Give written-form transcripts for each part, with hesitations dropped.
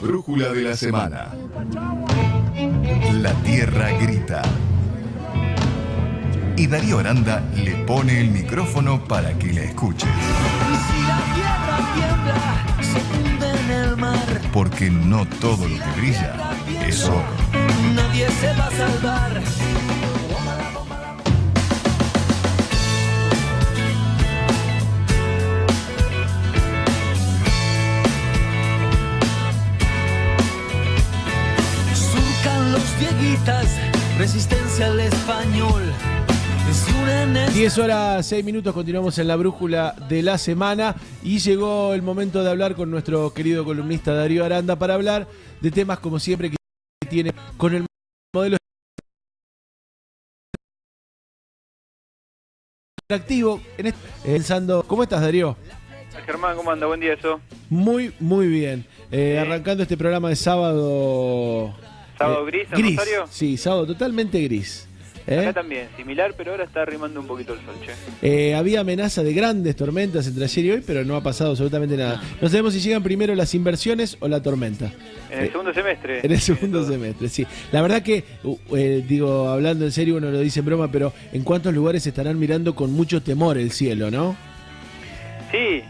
Brújula de la semana. La tierra grita. Y Darío Aranda le pone el micrófono para que la escuches. Y si la tierra tiembla, se hunde en el mar. Porque no todo lo que brilla es oro. Nadie se va a salvar. Surcan los dieguitas, resistencia al español. 10 horas 6 minutos, continuamos en la brújula de la semana y llegó el momento de hablar con nuestro querido columnista Darío Aranda para hablar de temas como siempre que tiene con el modelo activo. Pensando, ¿cómo estás, Darío? Germán, ¿cómo anda? Buen día, eso. Muy bien. Arrancando este programa de sábado. ¿Sábado gris en Rosario? Sí, sábado totalmente gris. Acá también, similar, pero ahora está arrimando un poquito el sol, che. Había amenaza de grandes tormentas entre ayer y hoy, pero no ha pasado absolutamente nada. No sabemos si llegan primero las inversiones o la tormenta. En el segundo semestre. En el segundo semestre, sí. La verdad que, hablando en serio, uno lo dice en broma, pero ¿en cuántos lugares estarán mirando con mucho temor el cielo, no? Sí,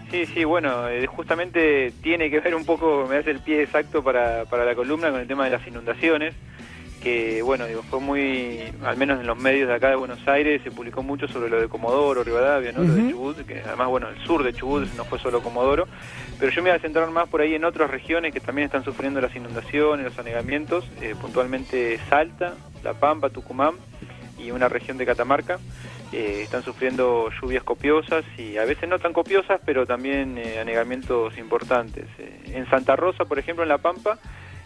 bueno, justamente tiene que ver un poco, me hace el pie exacto para la columna con el tema de las inundaciones, que bueno, fue muy, al menos en los medios de acá de Buenos Aires, se publicó mucho sobre lo de Comodoro, Rivadavia, ¿no? Lo de Chubut, que además, bueno, el sur de Chubut no fue solo Comodoro, pero yo me voy a centrar más por ahí en otras regiones que también están sufriendo las inundaciones, los anegamientos, puntualmente Salta, La Pampa, Tucumán y una región de Catamarca. Están sufriendo lluvias copiosas y a veces no tan copiosas, pero también anegamientos importantes. En Santa Rosa, por ejemplo, en La Pampa,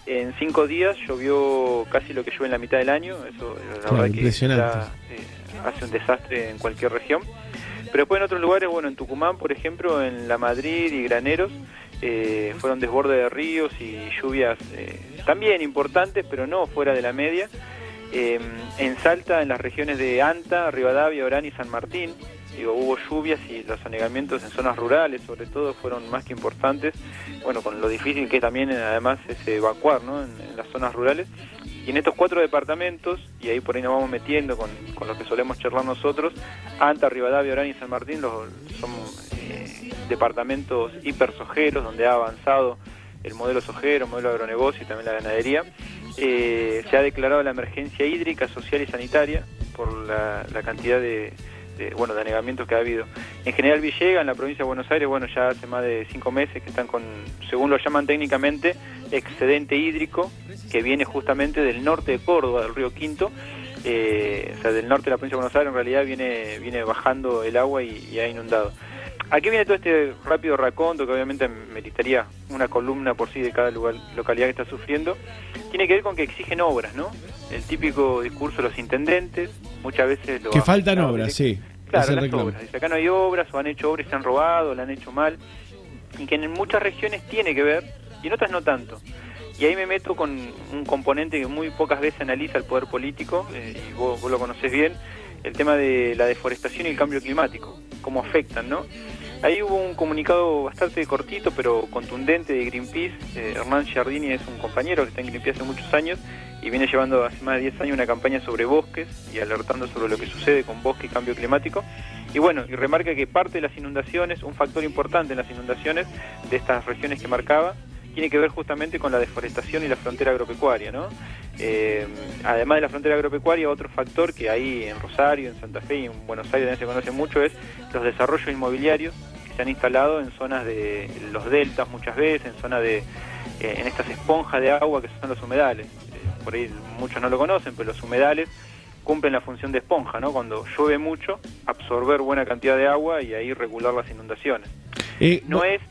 en 5 días llovió casi lo que llueve en la mitad del año. Eso la verdad que hace un desastre en cualquier región. Pero después en otros lugares, bueno, en Tucumán, por ejemplo, en La Madrid y Graneros, fueron desbordes de ríos y lluvias también importantes, pero no fuera de la media. En Salta, en las regiones de Anta, Rivadavia, Orán y San Martín, hubo lluvias y los anegamientos en zonas rurales, sobre todo, fueron más que importantes. Bueno, con lo difícil que también, además, es evacuar, ¿no? En las zonas rurales. Y en estos 4 departamentos, y ahí por ahí nos vamos metiendo con lo que solemos charlar nosotros, Anta, Rivadavia, Orán y San Martín son departamentos hipersojeros, donde ha avanzado el modelo sojero, el modelo agronegocio y también la ganadería. Se ha declarado la emergencia hídrica, social y sanitaria por la cantidad de anegamientos que ha habido. En General Villegas, en la provincia de Buenos Aires, bueno, ya hace más de 5 meses que están con, según lo llaman técnicamente, excedente hídrico, que viene justamente del norte de Córdoba, del río Quinto, o sea, del norte de la provincia de Buenos Aires, en realidad viene bajando el agua y ha inundado. Aquí viene todo este rápido raconto, que obviamente meritaría una columna por sí de cada localidad que está sufriendo. Tiene que ver con que exigen obras, ¿no? El típico discurso de los intendentes, muchas veces que faltan obras, sí. Claro, las obras. Dice, acá no hay obras, o han hecho obras y se han robado, o la han hecho mal. Y que en muchas regiones tiene que ver, y en otras no tanto. Y ahí me meto con un componente que muy pocas veces analiza el poder político, y vos lo conocés bien, el tema de la deforestación y el cambio climático, cómo afectan, ¿no? Ahí hubo un comunicado bastante cortito, pero contundente de Greenpeace. Hernán Giardini es un compañero que está en Greenpeace hace muchos años y viene llevando hace más de 10 años una campaña sobre bosques y alertando sobre lo que sucede con bosque y cambio climático. Y bueno, y remarca que parte de las inundaciones, un factor importante en las inundaciones de estas regiones que marcaba, tiene que ver justamente con la deforestación y la frontera agropecuaria, ¿no? Además de la frontera agropecuaria, otro factor que ahí en Rosario, en Santa Fe y en Buenos Aires también se conoce mucho es los desarrollos inmobiliarios que se han instalado en zonas de los deltas muchas veces, en zonas en estas esponjas de agua que son los humedales. Por ahí muchos no lo conocen, pero los humedales cumplen la función de esponja, ¿no? Cuando llueve mucho, absorber buena cantidad de agua y ahí regular las inundaciones.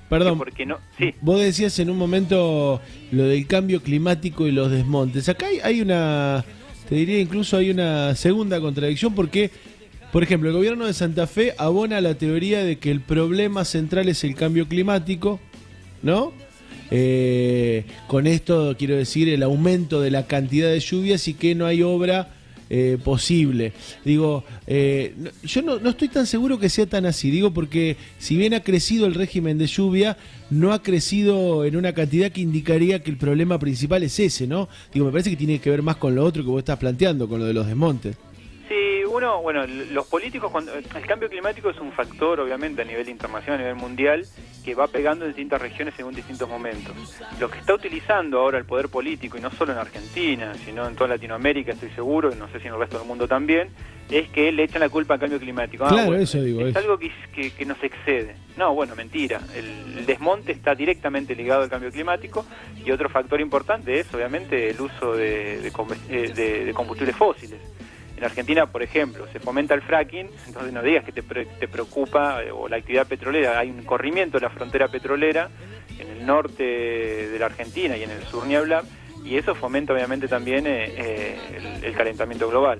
Perdón, porque no, sí. Vos decías en un momento lo del cambio climático y los desmontes. Acá hay una, te diría incluso hay una segunda contradicción porque, por ejemplo, el gobierno de Santa Fe abona la teoría de que el problema central es el cambio climático, ¿no? Con esto quiero decir el aumento de la cantidad de lluvias y que no hay obra posible. Digo, yo no estoy tan seguro que sea tan así, digo, porque si bien ha crecido el régimen de lluvia, no ha crecido en una cantidad que indicaría que el problema principal es ese, ¿no? Digo, me parece que tiene que ver más con lo otro que vos estás planteando, con lo de los desmontes. Sí, los políticos, el cambio climático es un factor, obviamente, a nivel internacional, a nivel mundial, que va pegando en distintas regiones según distintos momentos. Lo que está utilizando ahora el poder político, y no solo en Argentina, sino en toda Latinoamérica, estoy seguro, y no sé si en el resto del mundo también, es que le echan la culpa al cambio climático. Claro, bueno, eso digo. Es algo que nos excede. No, bueno, mentira. El desmonte está directamente ligado al cambio climático, y otro factor importante es, obviamente, el uso de combustibles fósiles. En Argentina, por ejemplo, se fomenta el fracking, entonces no digas que te preocupa o la actividad petrolera. Hay un corrimiento de la frontera petrolera en el norte de la Argentina y en el sur ni hablar, y eso fomenta obviamente también el calentamiento global.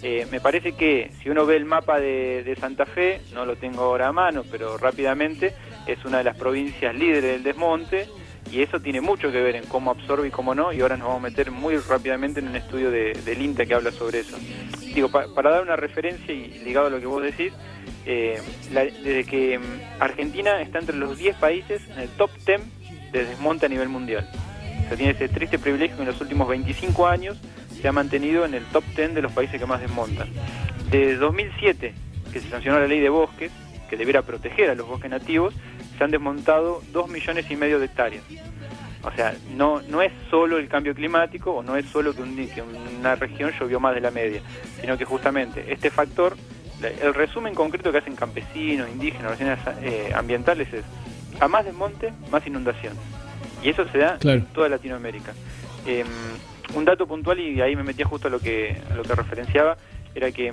Me parece que si uno ve el mapa de Santa Fe, no lo tengo ahora a mano, pero rápidamente es una de las provincias líderes del desmonte, y eso tiene mucho que ver en cómo absorbe y cómo no, y ahora nos vamos a meter muy rápidamente en un estudio del INTA que habla sobre eso. Digo, para dar una referencia y ligado a lo que vos decís, desde que Argentina está entre los 10 países en el top 10 de desmonte a nivel mundial. O sea, tiene ese triste privilegio que en los últimos 25 años se ha mantenido en el top 10 de los países que más desmontan. Desde 2007, que se sancionó la ley de bosques, que debiera proteger a los bosques nativos, se han desmontado 2,5 millones de hectáreas. O sea, no es solo el cambio climático, o no es solo que una región llovió más de la media, sino que justamente este factor, el resumen concreto que hacen campesinos, indígenas, organizaciones ambientales es: a más desmonte, más inundación. Y eso se da en toda Latinoamérica. Un dato puntual, y ahí me metía justo a lo que referenciaba, era que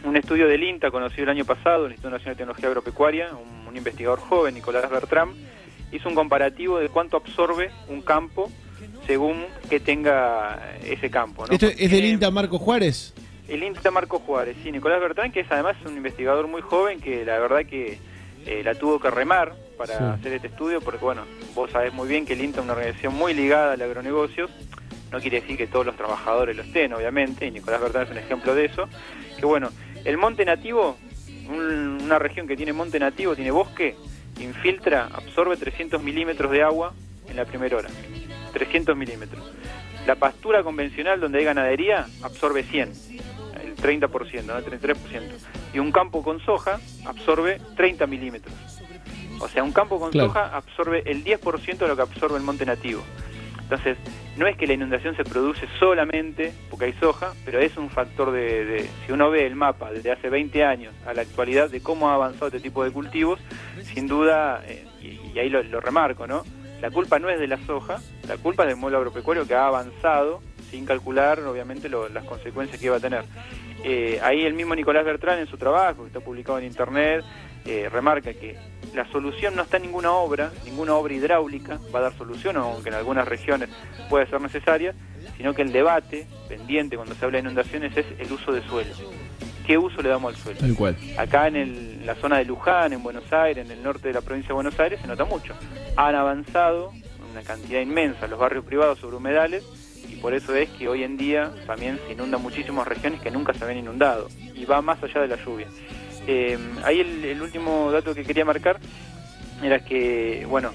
un estudio del INTA, conocido el año pasado, el Instituto Nacional de Tecnología Agropecuaria, un investigador joven, Nicolás Bertrán, hizo un comparativo de cuánto absorbe un campo según que tenga ese campo, ¿no? ¿Esto es del INTA Marco Juárez? El INTA Marco Juárez, sí, Nicolás Bertrán, que es además un investigador muy joven, que la verdad que la tuvo que remar para hacer este estudio, porque bueno, vos sabés muy bien que el INTA es una organización muy ligada al agronegocios. No quiere decir que todos los trabajadores lo estén, obviamente, y Nicolás Bertrán es un ejemplo de eso. Que bueno, el monte nativo, una región que tiene monte nativo, tiene bosque, infiltra, absorbe 300 milímetros de agua en la primera hora. 300 milímetros. La pastura convencional, donde hay ganadería, absorbe 100, el 30%, ¿no? El 33%. Y un campo con soja absorbe 30 milímetros. O sea, un campo con soja absorbe el 10% de lo que absorbe el monte nativo. Entonces, no es que la inundación se produce solamente porque hay soja, pero es un factor si uno ve el mapa desde hace 20 años a la actualidad de cómo ha avanzado este tipo de cultivos, sin duda, y ahí lo remarco, ¿no? La culpa no es de la soja, la culpa es del modelo agropecuario que ha avanzado sin calcular, obviamente, las consecuencias que iba a tener. Ahí el mismo Nicolás Bertrán, en su trabajo, que está publicado en internet, remarca que la solución no está en ninguna obra hidráulica va a dar solución, aunque en algunas regiones puede ser necesaria, sino que el debate pendiente cuando se habla de inundaciones es el uso de suelo. ¿Qué uso le damos al suelo? Tal cual. Acá en la zona de Luján, en Buenos Aires, en el norte de la provincia de Buenos Aires, se nota mucho. Han avanzado una cantidad inmensa los barrios privados sobre humedales, y por eso es que hoy en día también se inundan muchísimas regiones que nunca se habían inundado, y va más allá de la lluvia. Ahí el último dato que quería marcar era que, bueno,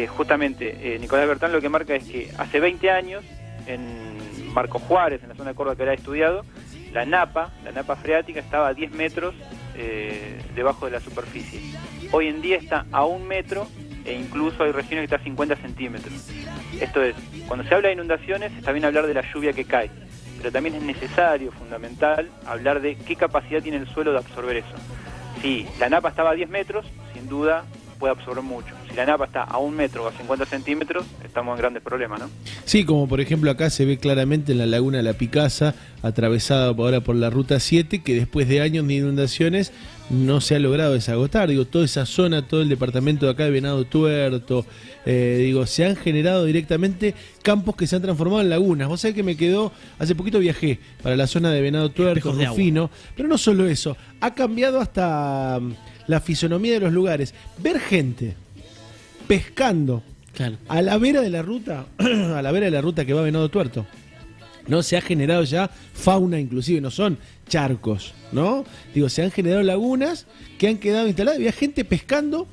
justamente Nicolás Bertrán lo que marca es que hace 20 años, en Marco Juárez, en la zona de Córdoba que era estudiado, la napa freática estaba a 10 metros debajo de la superficie. Hoy en día está a 1 metro, e incluso hay regiones que está a 50 centímetros. Esto es, cuando se habla de inundaciones, está bien hablar de la lluvia que cae, pero también es necesario, fundamental, hablar de qué capacidad tiene el suelo de absorber eso. Si la napa estaba a 10 metros, sin duda puede absorber mucho. Si la napa está a 1 metro o a 50 centímetros, estamos en grandes problemas, ¿no? Sí, como por ejemplo acá se ve claramente en la laguna La Picasa, atravesada ahora por la Ruta 7, que después de años de inundaciones no se ha logrado desagotar. Digo, toda esa zona, todo el departamento de acá de Venado Tuerto, se han generado directamente campos que se han transformado en lagunas. Vos sabés que me quedó, hace poquito viajé para la zona de Venado Tuerto, Rufino, pero no solo eso, ha cambiado hasta la fisonomía de los lugares. Ver gente pescando a la vera de la ruta, a la vera de la ruta que va a Venado Tuerto. ¿no? Se ha generado ya fauna, inclusive, no son charcos, ¿no? Digo, se han generado lagunas que han quedado instaladas. Había gente pescando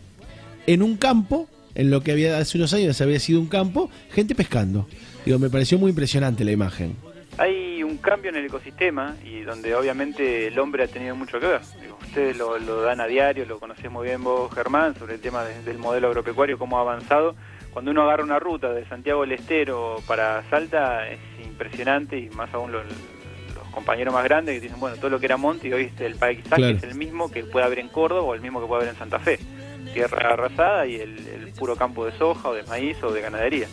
en un campo, en lo que había hace unos años había sido un campo, gente pescando. Digo, me pareció muy impresionante la imagen. Hay un cambio en el ecosistema y donde obviamente el hombre ha tenido mucho que ver. Digo, ustedes lo dan a diario, lo conocés muy bien vos, Germán, sobre el tema del modelo agropecuario, cómo ha avanzado. Cuando uno agarra una ruta de Santiago del Estero para Salta es impresionante, y más aún los compañeros más grandes que dicen, bueno, todo lo que era monte y hoy el paisaje Claro. es el mismo que puede haber en Córdoba o el mismo que puede haber en Santa Fe. Tierra arrasada y el puro campo de soja o de maíz o de ganadería.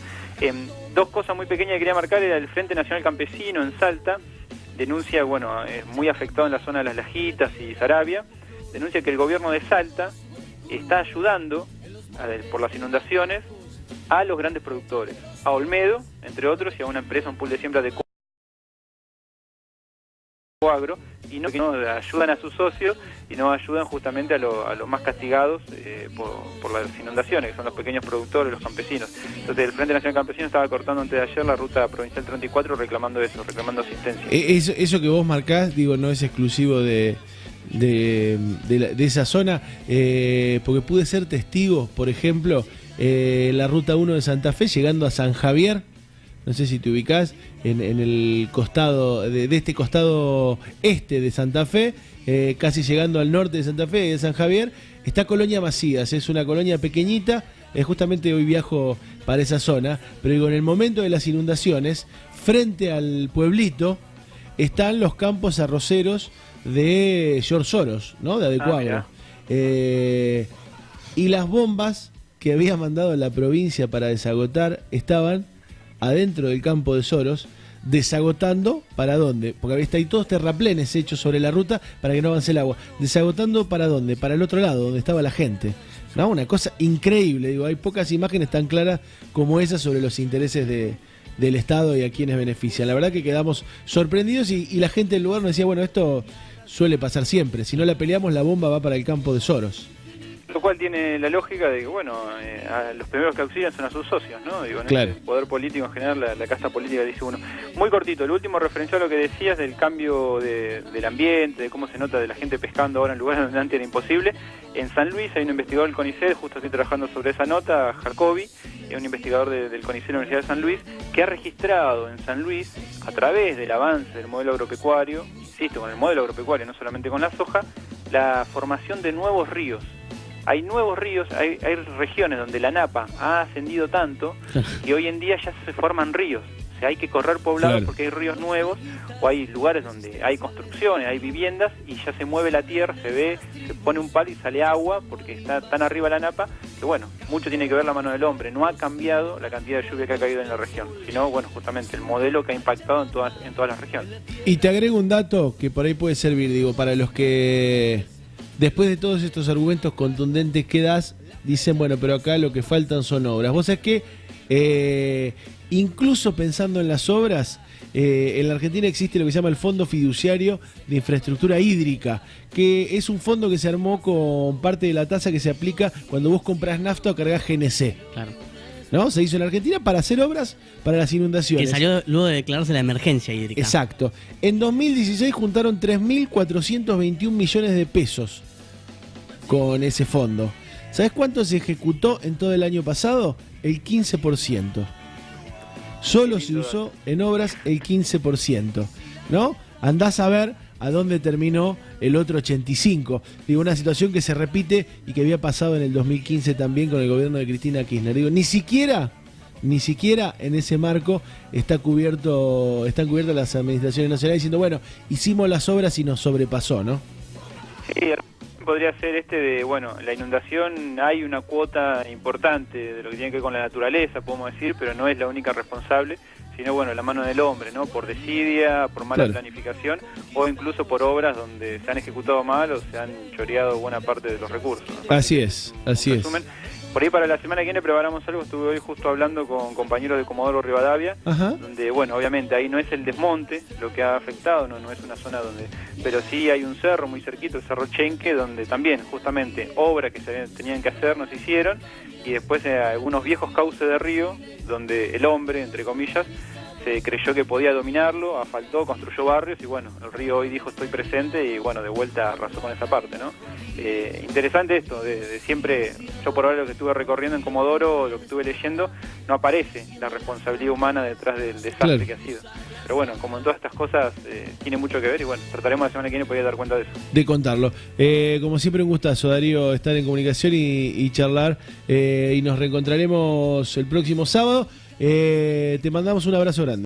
Dos cosas muy pequeñas que quería marcar era el Frente Nacional Campesino en Salta, denuncia, bueno, muy afectado en la zona de Las Lajitas y Saravia, denuncia que el gobierno de Salta está ayudando por las inundaciones a los grandes productores, a Olmedo, entre otros, y a una empresa, un pool de siembra de Coagro, y no, que no ayudan a sus socios y no ayudan justamente a los más castigados por las inundaciones, que son los pequeños productores, los campesinos. Entonces el Frente Nacional Campesino estaba cortando antes de ayer la ruta provincial 34 reclamando eso, reclamando asistencia. Eso que vos marcás, digo, no es exclusivo de esa zona, porque pude ser testigo, por ejemplo, la ruta 1 de Santa Fe llegando a San Javier. No sé si te ubicás en el costado de este costado este de Santa Fe, casi llegando al norte de Santa Fe, de San Javier, está Colonia Macías. Es una colonia pequeñita, justamente hoy viajo para esa zona, pero digo, en el momento de las inundaciones, frente al pueblito, están los campos arroceros de George Soros, ¿no? De Adecuagro. Y las bombas que había mandado la provincia para desagotar estaban adentro del campo de Soros, desagotando ¿para dónde? Porque está ahí todos terraplenes hechos sobre la ruta para que no avance el agua. Desagotando ¿para dónde? Para el otro lado, donde estaba la gente. ¿No? Una cosa increíble, digo, hay pocas imágenes tan claras como esas sobre los intereses del Estado y a quienes benefician. La verdad que quedamos sorprendidos y la gente del lugar nos decía, bueno, esto suele pasar siempre, si no la peleamos la bomba va para el campo de Soros. Lo cual tiene la lógica de que, bueno, a los primeros que auxilian son a sus socios, ¿no? Digo, en claro. El poder político en general, la casta política, dice uno. Muy cortito, el último referenció a lo que decías del cambio del ambiente, de cómo se nota de la gente pescando ahora en lugares donde antes era imposible. En San Luis hay un investigador del CONICET, justo estoy trabajando sobre esa nota, Jacobi, es un investigador del CONICET de la Universidad de San Luis, que ha registrado en San Luis, a través del avance del modelo agropecuario, insisto, con el modelo agropecuario, no solamente con la soja, la formación de nuevos ríos. Hay nuevos ríos, hay regiones donde la napa ha ascendido tanto que hoy en día ya se forman ríos. O sea, hay que correr poblados Claro. porque hay ríos nuevos, o hay lugares donde hay construcciones, hay viviendas y ya se mueve la tierra, se ve, se pone un palo y sale agua porque está tan arriba la napa que, bueno, mucho tiene que ver la mano del hombre. No ha cambiado la cantidad de lluvia que ha caído en la región, sino, bueno, justamente el modelo que ha impactado en todas las regiones. Y te agrego un dato que por ahí puede servir, digo, para los que después de todos estos argumentos contundentes que das, dicen, bueno, pero acá lo que faltan son obras. Vos sabés que, incluso pensando en las obras, en la Argentina existe lo que se llama el Fondo Fiduciario de Infraestructura Hídrica, que es un fondo que se armó con parte de la tasa que se aplica cuando vos compras nafta o cargas GNC. Claro. ¿No? Se hizo en Argentina para hacer obras para las Que inundaciones. salió luego de declararse la emergencia hídrica. Exacto. En 2016 juntaron 3.421 millones de pesos con ese fondo. ¿Sabes cuánto se ejecutó en todo el año pasado? El 15%. Solo se usó en obras el 15%. ¿No? Andás a ver a dónde terminó el otro 85%. Digo, una situación que se repite y que había pasado en el 2015 también con el gobierno de Cristina Kirchner. Digo, ni siquiera en ese marco están cubiertas las administraciones nacionales diciendo, bueno, hicimos las obras y nos sobrepasó, ¿no? Sí, podría ser de, bueno, la inundación, hay una cuota importante de lo que tiene que ver con la naturaleza, podemos decir, pero no es la única responsable, sino, bueno, la mano del hombre, ¿no? Por desidia, por mala Claro. planificación, o incluso por obras donde se han ejecutado mal o se han choreado buena parte de los recursos, ¿no? Así es. Resumen, por ahí para la semana que viene preparamos algo, estuve hoy justo hablando con compañeros de Comodoro Rivadavia, Ajá. donde, bueno, obviamente ahí no es el desmonte lo que ha afectado, no es una zona donde, pero sí hay un cerro muy cerquito, el Cerro Chenque, donde también justamente obras que se tenían que hacer no se hicieron, y después algunos viejos cauces de río, donde el hombre, entre comillas, se creyó que podía dominarlo, asfaltó, construyó barrios y bueno, el río hoy dijo estoy presente y bueno, de vuelta arrasó con esa parte, ¿no? Interesante esto, de siempre, yo por ahora lo que estuve recorriendo en Comodoro, lo que estuve leyendo, no aparece la responsabilidad humana detrás del desastre Claro. que ha sido. Pero bueno, como en todas estas cosas, tiene mucho que ver y bueno, trataremos la semana que viene poder dar cuenta de eso. De contarlo. Como siempre, un gustazo, Darío, estar en comunicación y charlar. Y nos reencontraremos el próximo sábado. Te mandamos un abrazo grande.